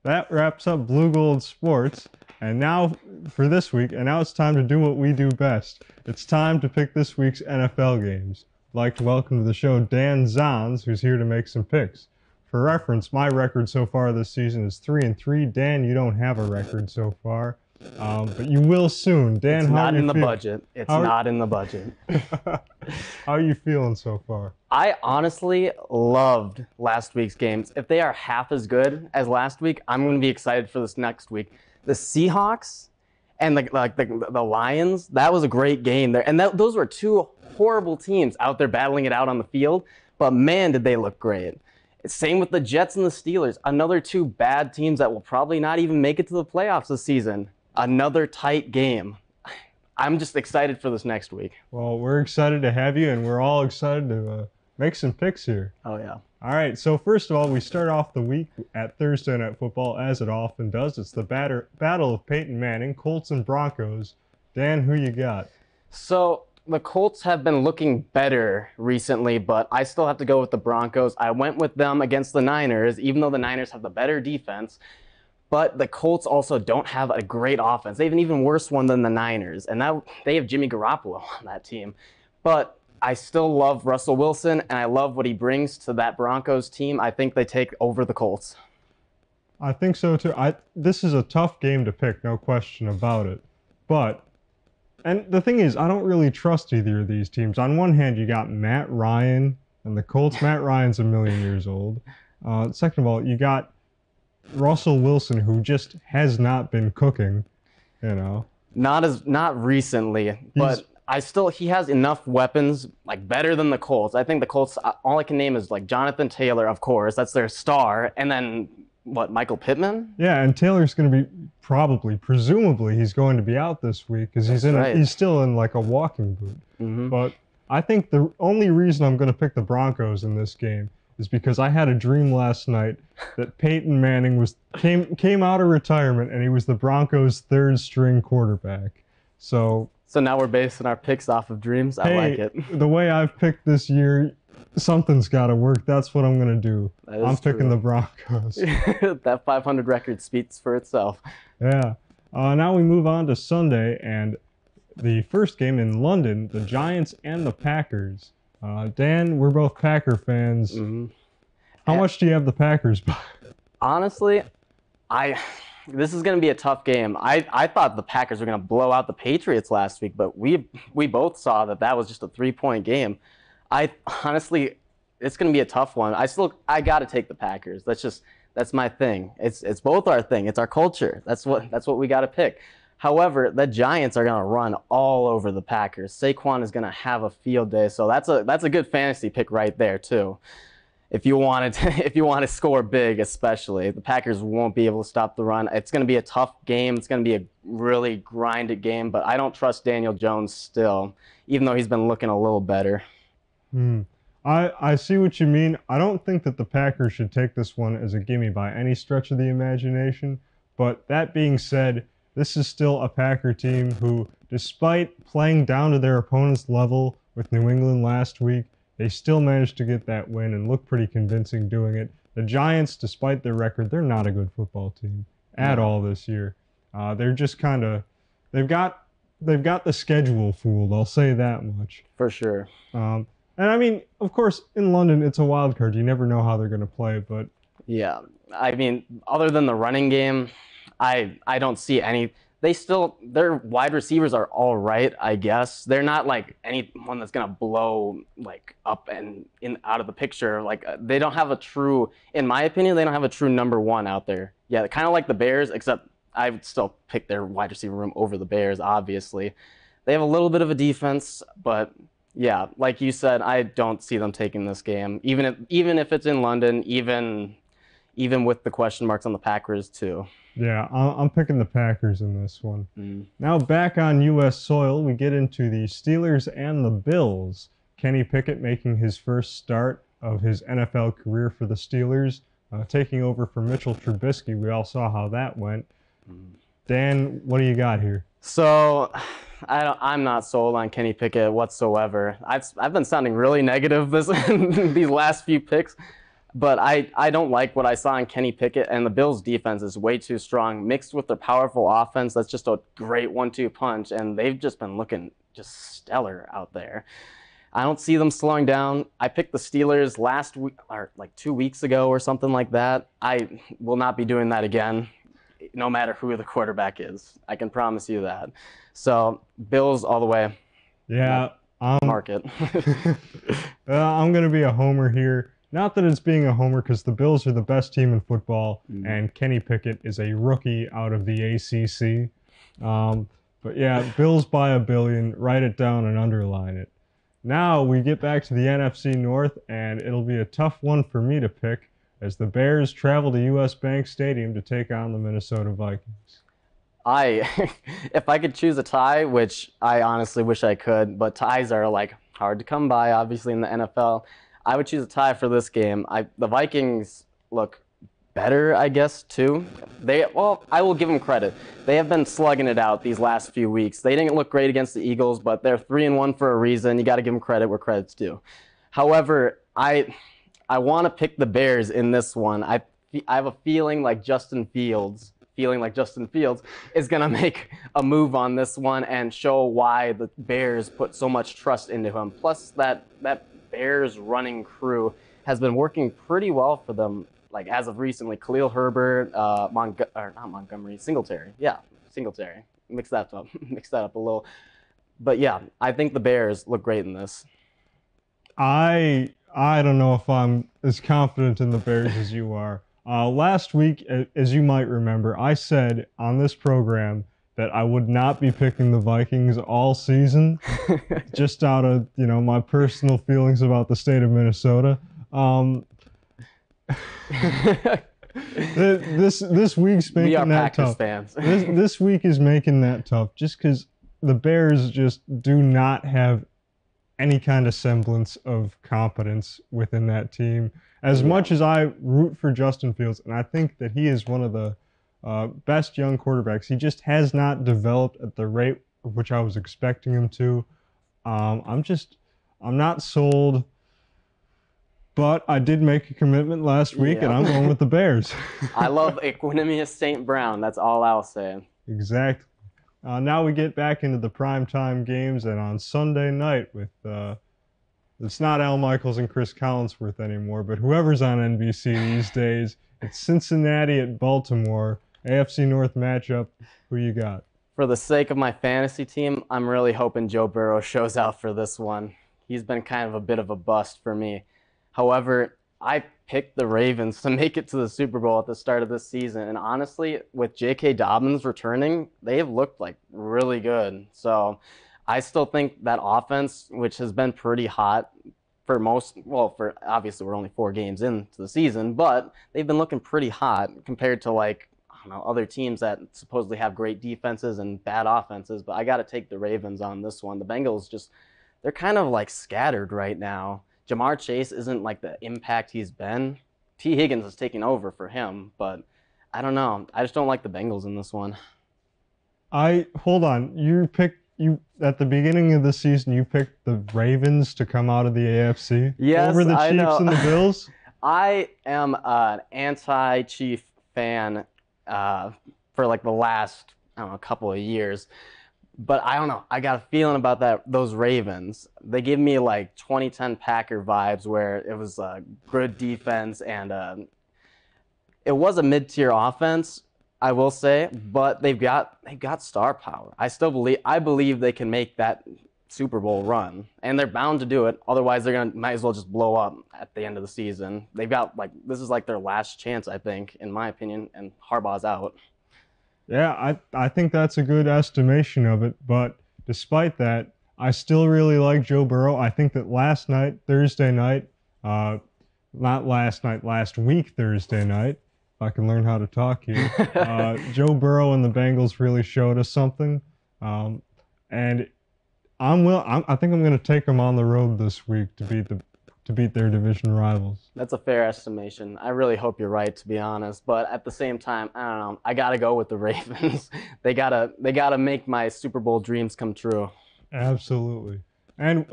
that wraps up Blue Gold Sports. And now for this week, and now it's time to do what we do best. It's time to pick this week's NFL games. I'd like to welcome to the show Dan Zons, who's here to make some picks. For reference, my record so far this season is 3-3. Dan, you don't have a record so far, but you will soon. Dan, it's how not are you in the feeling? budget. It's not in the budget. How are you feeling so far? I honestly loved last week's games. If they are half as good as last week, I'm going to be excited for this next week. The Seahawks and the Lions, that was a great game there. And those were two horrible teams out there battling it out on the field. But man, did they look great. Same with the Jets and the Steelers. Another two bad teams that will probably not even make it to the playoffs this season. Another tight game. I'm just excited for this next week. Well, we're excited to have you, and we're all excited to make some picks here. Oh, yeah. All right, so first of all, we start off the week at Thursday Night Football, as it often does. It's the battle of Peyton Manning, Colts and Broncos. Dan, who you got? So the Colts have been looking better recently, but I still have to go with the Broncos. I went with them against the Niners, even though the Niners have the better defense. But the Colts also don't have a great offense. They have an even worse one than the Niners, and they have Jimmy Garoppolo on that team. But I still love Russell Wilson, and I love what he brings to that Broncos team. I think they take over the Colts. I think so too. This is a tough game to pick, no question about it. And the thing is, I don't really trust either of these teams. On one hand, you got Matt Ryan, and the Colts. Matt Ryan's a million years old. Second of all, you got Russell Wilson, who just has not been cooking, you know. Not recently, but he has enough weapons, like better than the Colts. I think the Colts, all I can name is like Jonathan Taylor, of course, that's their star, and then Michael Pittman? Yeah, and Taylor's going to be presumably he's going to be out this week because he's still in like a walking boot. Mm-hmm. But I think the only reason I'm going to pick the Broncos in this game is because I had a dream last night that Peyton Manning came out of retirement and he was the Broncos' third string quarterback. So now we're basing our picks off of dreams. I like it. The way I've picked this year, something's got to work. That's what I'm going to do. I'm picking the Broncos. That 500 record speaks for itself. Yeah. Now we move on to Sunday and the first game in London, the Giants and the Packers. Dan, we're both Packer fans. Mm-hmm. How much do you have the Packers by? Honestly, this is going to be a tough game. I thought the Packers were going to blow out the Patriots last week, but we both saw that was just a 3-point game. Honestly, it's going to be a tough one. I got to take the Packers. That's my thing. It's both our thing. It's our culture. That's what we got to pick. However, the Giants are going to run all over the Packers. Saquon is going to have a field day, so that's a good fantasy pick right there too. If you want to score big, especially, the Packers won't be able to stop the run. It's going to be a tough game. It's going to be a really grinded game, but I don't trust Daniel Jones still, even though he's been looking a little better. I see what you mean. I don't think that the Packers should take this one as a gimme by any stretch of the imagination, but that being said, this is still a Packer team who, despite playing down to their opponent's level with New England last week, they still managed to get that win and look pretty convincing doing it. The Giants, despite their record, they're not a good football team at all this year. They're just kind of, they've got the schedule fooled, I'll say that much. For sure. And I mean, of course, in London, it's a wild card. You never know how they're going to play, but... Yeah, I mean, other than the running game, I don't see any. Their wide receivers are all right, I guess. They're not like anyone that's gonna blow like up and out of the picture. Like they don't have in my opinion, they don't have a true number one out there. Yeah, kind of like the Bears, except I would still pick their wide receiver room over the Bears. Obviously, they have a little bit of a defense, but yeah, like you said, I don't see them taking this game, even if it's in London, even with the question marks on the Packers too. Yeah, I'm picking the Packers in this one. Now back on U.S. soil, we get into the Steelers and the Bills. Kenny Pickett making his first start of his NFL career for the Steelers, taking over for Mitchell Trubisky. We all saw how that went. Dan, what do you got here? So, I'm not sold on Kenny Pickett whatsoever. I've been sounding really negative these last few picks. But I don't like what I saw in Kenny Pickett, and the Bills' defense is way too strong, mixed with their powerful offense. That's just a great 1-2 punch, and they've just been looking just stellar out there. I don't see them slowing down. I picked the Steelers last week, or like 2 weeks ago or something like that. I will not be doing that again, no matter who the quarterback is. I can promise you that. So, Bills all the way. Yeah, Mark it. I'm going to be a homer here. Not that it's being a homer because the Bills are the best team in football, and Kenny Pickett is a rookie out of the ACC. But yeah, Bills by 1 billion. Write it down and underline it. Now we get back to the NFC North, and it'll be a tough one for me to pick as the Bears travel to US Bank Stadium to take on the Minnesota Vikings. If I could choose a tie, which I honestly wish I could, but ties are like hard to come by, obviously in the NFL. I would choose a tie for this game. The Vikings look better, I guess, too. I will give them credit. They have been slugging it out these last few weeks. They didn't look great against the Eagles, but they're 3-1 for a reason. You got to give them credit where credit's due. However, I want to pick the Bears in this one. I have a feeling like Justin Fields is going to make a move on this one and show why the Bears put so much trust into him. Plus, that Bears running crew has been working pretty well for them, like as of recently. Khalil Herbert, Singletary. Yeah, Singletary. Mix that up a little. But yeah, I think the Bears look great in this. I don't know if I'm as confident in the Bears as you are. Last week, as you might remember, I said on this program that I would not be picking the Vikings all season, just out of my personal feelings about the state of Minnesota. This week's making we are that Packers tough. Fans. this week is making that tough, just because the Bears just do not have any kind of semblance of competence within that team. As much as I root for Justin Fields, and I think that he is one of the best young quarterbacks, he just has not developed at the rate of which I was expecting him to. I'm not sold, but I did make a commitment last week, and I'm going with the Bears. I love Equanimous St. Brown. That's all I'll say. Exactly. Now we get back into the primetime games, and on Sunday night with it's not Al Michaels and Chris Collinsworth anymore, but whoever's on NBC these days, it's Cincinnati at Baltimore, AFC North matchup. Who you got? For the sake of my fantasy team, I'm really hoping Joe Burrow shows out for this one. He's been kind of a bit of a bust for me. However, I picked the Ravens to make it to the Super Bowl at the start of this season. And honestly, with J.K. Dobbins returning, they have looked like really good. So I still think that offense, which has been pretty hot for obviously we're only 4 games into the season, but they've been looking pretty hot compared to other teams that supposedly have great defenses and bad offenses. But I got to take the Ravens on this one. The Bengals they're kind of like scattered right now. Jamar Chase isn't like the impact he's been. T. Higgins is taking over for him, but I don't know. I just don't like the Bengals in this one. Hold on. You at the beginning of the season, you picked the Ravens to come out of the AFC over the Chiefs and the Bills. I am an anti-Chief fan for like the last couple of years. But I don't know. I got a feeling about those Ravens. They give me like 2010 Packer vibes where it was a good defense and it was a mid-tier offense, I will say, but they've got star power. I believe they can make that Super Bowl run, and they're bound to do it. Otherwise, might as well just blow up at the end of the season. They've got this is like their last chance, I think, in my opinion, and Harbaugh's out. Yeah, I think that's a good estimation of it, but despite that, I still really like Joe Burrow. I think that last week, Thursday night, if I can learn how to talk here, Joe Burrow and the Bengals really showed us something, and I think I'm going to take them on the road this week to beat their division rivals. That's a fair estimation. I really hope you're right, to be honest. But at the same time, I don't know. I gotta go with the Ravens. They gotta make my Super Bowl dreams come true. Absolutely. And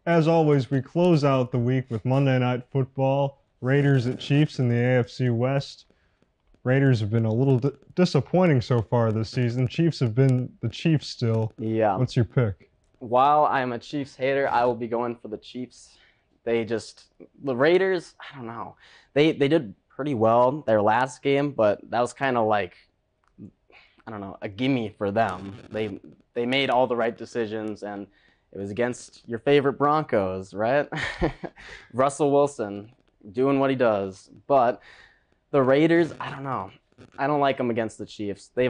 as always, we close out the week with Monday Night Football. Raiders at Chiefs in the AFC West. Raiders have been a little disappointing so far this season. Chiefs have been the Chiefs still. Yeah. What's your pick? While I'm a Chiefs hater, I will be going for the Chiefs. The Raiders, I don't know. They did pretty well their last game, but that was kind of like, I don't know, a gimme for them. They made all the right decisions, and it was against your favorite Broncos, right? Russell Wilson doing what he does. But the Raiders, I don't know. I don't like them against the Chiefs. The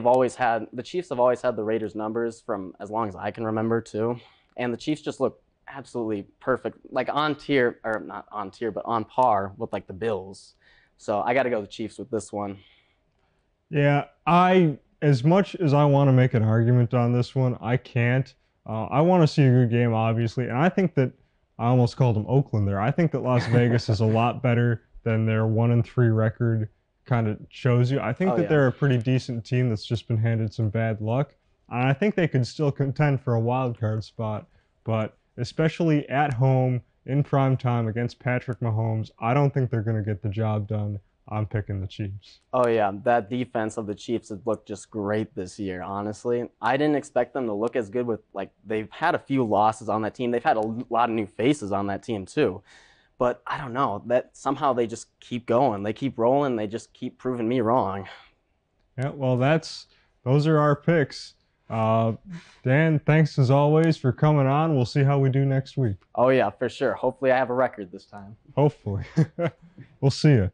Chiefs have always had the Raiders numbers from as long as I can remember too. And the Chiefs just look absolutely perfect, like on tier, or not on tier, but on par with like the Bills. So I got to go the Chiefs with this one. Yeah, as much as I want to make an argument on this one, I can't. I want to see a good game, obviously, and I think that I almost called them Oakland there. I think that Las Vegas is a lot better than their 1-3 record kind of shows you. I think that they're a pretty decent team that's just been handed some bad luck, and I think they could still contend for a wild card spot. But especially at home in prime time against Patrick Mahomes, I don't think they're going to get the job done. I'm picking the Chiefs. Oh yeah, that defense of the Chiefs has looked just great this year, honestly. I didn't expect them to look as good with they've had a few losses on that team. They've had a lot of new faces on that team too. But I don't know, that somehow they just keep going. They keep rolling, they just keep proving me wrong. Yeah, well those are our picks. Dan, thanks as always for coming on. We'll see how we do next week. Oh yeah, for sure. Hopefully I have a record this time. Hopefully. We'll see you.